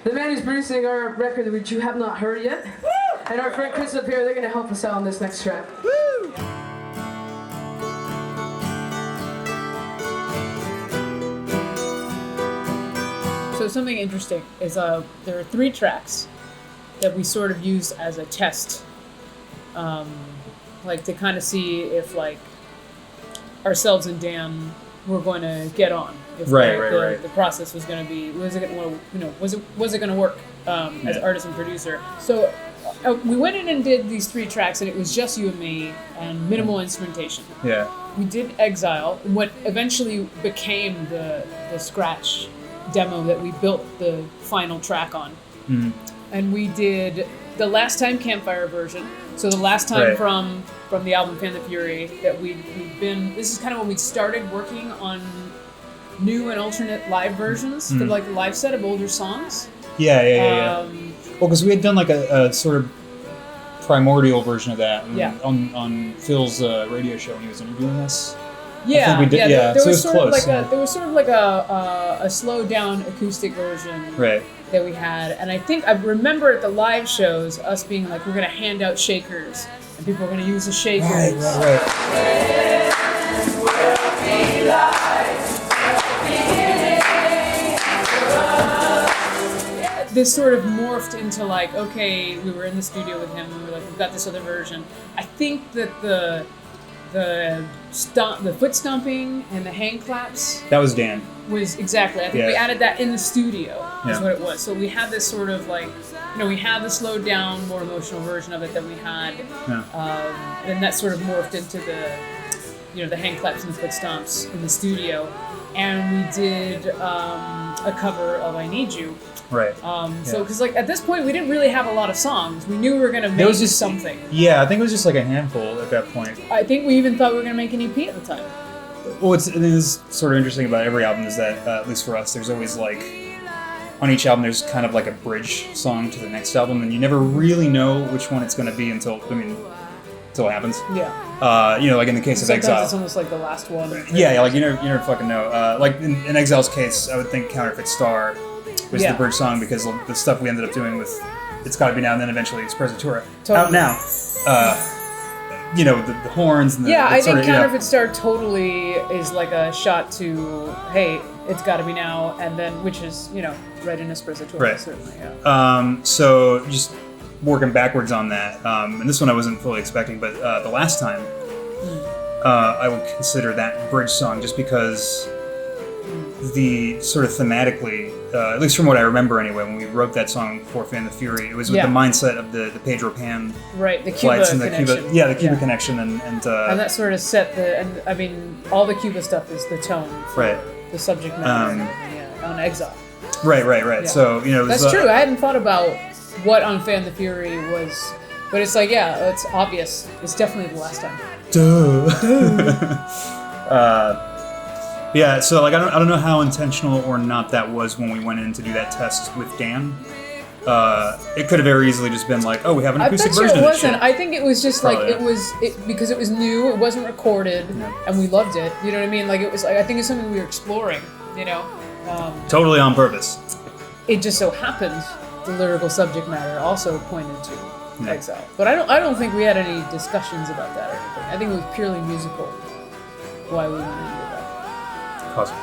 the man who's producing our record, which you have not heard yet, and our friend Chris up here, they're going to help us out on this next track. Woo! So something interesting is there are 3 tracks that we sort of used as a test, like to kind of see if like ourselves and Dan were going to get on. If the process was going to be, was it going to work as artist and producer? So we went in and did these 3 tracks, and it was just you and me and minimal instrumentation. Yeah. We did Exile, what eventually became the scratch demo that we built the final track on. Mm-hmm. And we did the Last Time Campfire version. So the last time from the album Fan the Fury that we've been, this is kind of when we started working on new and alternate live versions for like the live set of older songs. Yeah. Well, because we had done like a sort of primordial version of that on Phil's radio show when he was interviewing us. Yeah, I think we did, there so it was was close. There was sort of like a slowed down acoustic version that we had, and I think I remember at the live shows us being like, we're going to hand out shakers, and people are going to use the shakers. Right. This sort of morphed into like, okay, we were in the studio with him, and we were like, we've got this other version. I think that the foot stomping and the hand claps, that was Dan. Was exactly. I think we added that in the studio. Is what it was. So we had this sort of like, we had the slowed down, more emotional version of it that we had. Then that sort of morphed into the hand claps and the foot stomps in the studio, and we did a cover of "I Need You." Right. So, because like at this point we didn't really have a lot of songs. We knew we were gonna make something. Yeah, I think it was just like a handful at that point. I think we even thought we were gonna make an EP at the time. Well, it is sort of interesting about every album is that, at least for us, there's always like, on each album there's kind of like a bridge song to the next album, and you never really know which one it's going to be until it happens. Yeah. Like in the case of Exile. It's almost like the last one. Yeah, like you never fucking know. Like in Exile's case, I would think Counterfeit Star was the bridge song, because the stuff we ended up doing with It's Gotta Be Now and then eventually Expressatura. Out now. The horns and the... I think Counterfeit Star totally is like a shot to, hey, it's gotta be now, and then, which is, right in Espressatura, certainly, yeah. So just working backwards on that, and this one I wasn't fully expecting, but the last time, I would consider that bridge song just because the sort of thematically, at least from what I remember anyway, when we wrote that song for Fan the Fury, it was with the mindset of the Pedro Pan the Cuba and the connection. Cuba, the Cuba connection, and that sort of set all the Cuba stuff is the tone for the subject matter on Exile. Right. Yeah. So that's true. I hadn't thought about what on Fan the Fury was, but it's like it's obvious. It's definitely the last time. Yeah, so like I don't know how intentional or not that was when we went in to do that test with Dan. It could have very easily just been like, oh, we have an acoustic version of this shit. I think it was just probably, like because it was new, it wasn't recorded, and we loved it. You know what I mean? Like it was. I think it's something we were exploring. Totally on purpose. It just so happened the lyrical subject matter also pointed to Exile, but I don't think we had any discussions about that or anything. I think it was purely musical. Why we wanted to do that. Cosmic.